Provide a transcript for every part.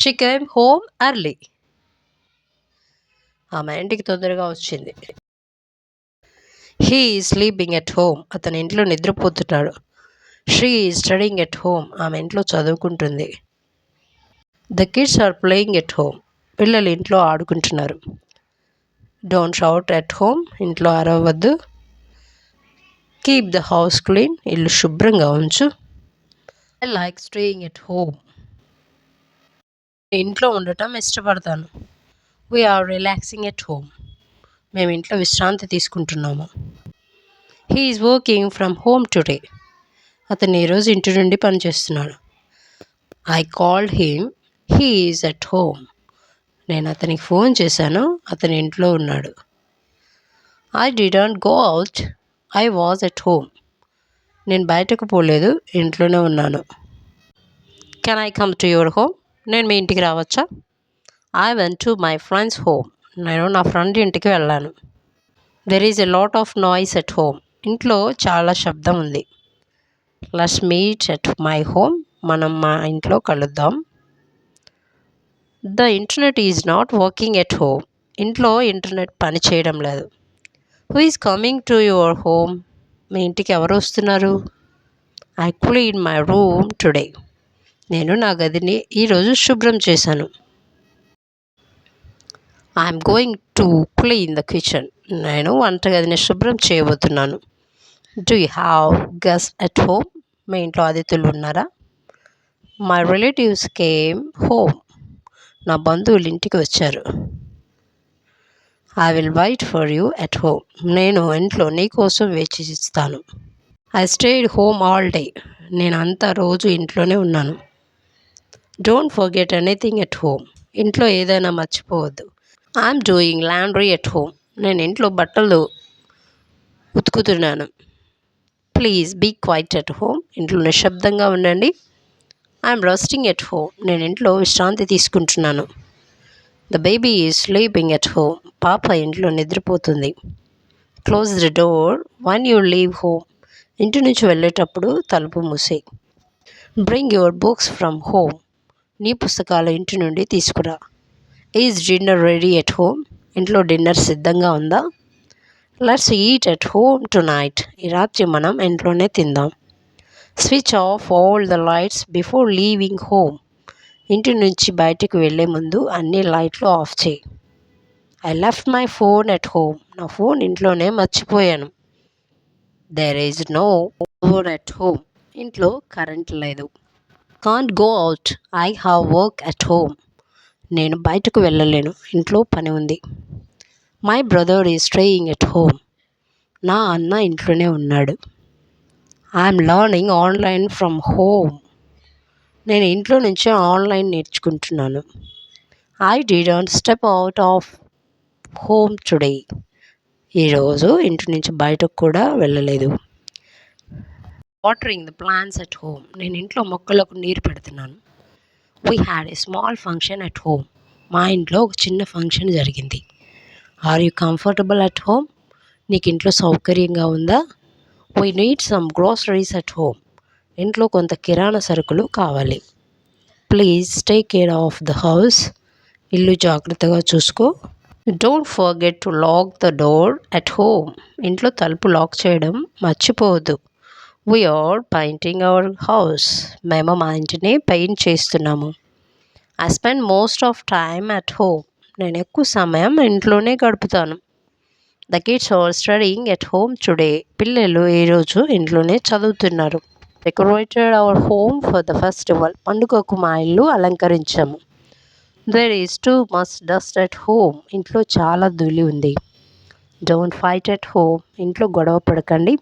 She came home early. ఆమె ఇంటికి తొందరగా వచ్చింది. He is sleeping at home. అతని ఇంట్లో నిద్రపోతున్నాడు. She is studying at home. ఆమె ఇంట్లో చదువుకుంటుంది. The kids are playing at home. పిల్లలు ఇంట్లో ఆడుకుంటున్నారు. Don't shout at home. ఇంట్లో అరవద్దు. Keep the house clean. ఇల్లు శుభ్రంగా ఉంచు. I like staying at home. ఇంట్లో ఉండటం ఇష్టపడతాను. We're relaxing at home. మేము ఇంట్లో విశ్రాంతి తీసుకుంటున్నాము. He is working from home today. అతను ఈరోజు ఇంటి నుండి పనిచేస్తున్నాడు. I called him. He is at home. నేను అతనికి ఫోన్ చేశాను. అతని ఇంట్లో ఉన్నాడు. I didn't go out. I was at home. నేను బయటకు పోలేదు, ఇంట్లోనే ఉన్నాను. Can I come to your home. నేను మీ ఇంటికి రావచ్చా? I went to my friends home. నేను నా ఫ్రెండ్ ఇంటికి వెళ్ళాను. There is a lot of noise at home. ఇంట్లో చాలా శబ్దం ఉంది. Let's meet at my home. మనం మా ఇంట్లో కలుద్దాం. The internet is not working at home. ఇంట్లో ఇంటర్నెట్ పని చేయడం లేదు. Who is coming to your home. మీ ఇంటికి ఎవరు వస్తున్నారు? I clean my room today. నేను నా గదిని ఈరోజు శుభ్రం చేశాను. I'm going to clean the kitchen. నేను వంటగదిని శుభ్రం చేయబోతున్నాను. Do you have guest at home. మీ ఇంట్లో అతిథులు ఉన్నారా? My relatives came home. నా బంధువులు ఇంటికి వచ్చారు. I will wait for you at home. నేను ఇంట్లో నీ కోసం వేచి ఇస్తాను. I stayed home all day. నేను అంతా రోజు ఇంట్లోనే ఉన్నాను. Don't forget anything at home. ఇంట్లో ఏదైనా మర్చిపోవద్దు. I'm doing laundry at home. నేను ఇంట్లో బట్టలు ఉతుకుతున్నాను. Please be quiet at home. ఇంట్లో నిశ్శబ్దంగా ఉండండి. I'm resting at home. నేను ఇంట్లో విశ్రాంతి తీసుకుంటున్నాను. The baby is sleeping at home. పాప ఇంట్లో నిద్రపోతుంది. Close the door when you leave home. ఇంటి నుంచి వెళ్ళేటప్పుడు తలుపు మూసి. Bring your books from home. నీ పుస్తకాలు ఇంటి నుండి తీసుకురా. Is dinner ready at home. ఇంట్లో డిన్నర్ సిద్ధంగా ఉందా? Let's eat at home tonight. ఈ రాత్రి మనం ఇంట్లోనే తిందాం. Switch off all the lights before leaving home. ఇంటి నుంచి బయటికి వెళ్ళే ముందు అన్ని లైట్లు ఆఫ్ చేయి. I left my phone at home. నా ఫోన్ ఇంట్లోనే మర్చిపోయాను. There is no power at home. ఇంట్లో కరెంట్ లేదు. Can't go out. I have work at home. నేను బయటకు వెళ్ళలేను, ఇంట్లో పని ఉంది. My brother is staying at home. నా అన్న ఇంట్లోనే ఉన్నాడు. I'm learning online from home. నేను ఇంట్లో నుంచే ఆన్లైన్ నేర్చుకుంటున్నాను. I didn't step out of home today. ఈరోజు ఇంటి నుంచి బయటకు కూడా వెళ్ళలేదు. Watering the plants at home. నేను ఇంట్లో మొక్కలకు నీరు పెడుతున్నాను. We had a small function at home. మా ఇంట్లో ఒక చిన్న ఫంక్షన్ జరిగింది. Are you comfortable at home. నీకు ఇంట్లో సౌకర్యంగా ఉందా? We need some groceries at home. ఇంట్లో కొంత కిరాణా సరుకులు కావాలి. Please take care of the house. ఇల్లు జాగ్రత్తగా చూసుకో. Don't forget to lock the door at home. ఇంట్లో తలుపు లాక్ చేయడం మర్చిపోవద్దు. We're painting our house. మేము మా ఇంటిని పెయింట్ చేస్తున్నాము. I spend most of time at home. నేను ఎక్కువ సమయం ఇంట్లోనే గడుపుతాను. The kids are studying at home today. పిల్లలు ఈరోజు ఇంట్లోనే చదువుతున్నారు. Decorated our home for the festival. పండుగకు మా ఇల్లు అలంకరించాము. There is too much dust at home. ఇంట్లో చాలా ధూళి ఉంది. Don't fight at home. ఇంట్లో గొడవ పడకండి.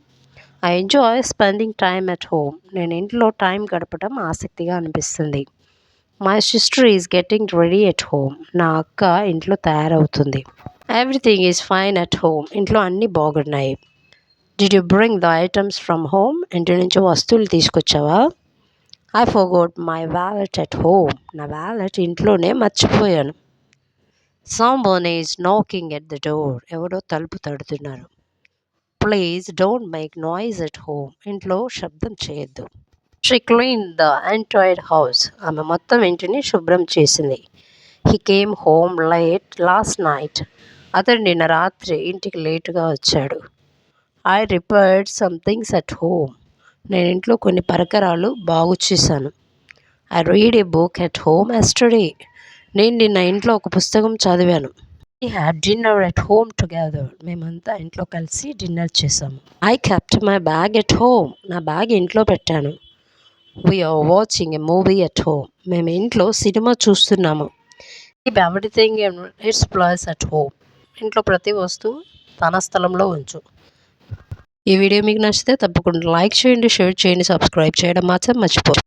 I enjoy spending time at home. నేను ఇంట్లో టైం గడపడం ఆసక్తిగా అనిపిస్తుంది. My sister is getting ready at home. నా అక్క ఇంట్లో తయారవుతుంది. Everything is fine at home. ఇంట్లో అన్నీ బాగున్నాయి. Did you bring the items from home. ఇంటి నుంచి వస్తువులు తీసుకొచ్చావా? I forgot my wallet at home. నా వ్యాలెట్ ఇంట్లోనే మర్చిపోయాను. Someone is knocking at the door. ఎవరో తలుపు తడుతున్నారు. Please don't make noise at home. ఇంట్లో శబ్దం చేయొద్దు. She clean the entire house. ఆమె మొత్తం ఇంటిని శుభ్రం చేసింది. He came home late last night. అతడు నిన్న రాత్రి ఇంటికి లేటుగా వచ్చాడు. I repaired some things at home. నేను ఇంట్లో కొన్ని పరికరాలు బాగు చేశాను. I read a book at home yesterday. నేను నిన్న ఇంట్లో ఒక పుస్తకం చదివాను. We had dinner at home together. మేమంతా ఇంట్లో కలిసి డిన్నర్ చేసాము. I kept my bag at home. నా బ్యాగ్ ఇంట్లో పెట్టాను. We are watching a movie at home. మేము ఇంట్లో సినిమా చూస్తున్నాము. Keep everything in its place at home. ఇంట్లో ప్రతి వస్తువు తన స్థలంలో ఉంచు. ఈ వీడియో మీకు నచ్చితే తప్పకుండా లైక్ చేయండి, షేర్ చేయండి, సబ్స్క్రైబ్ చేయడం మాత్రం మర్చిపోదు.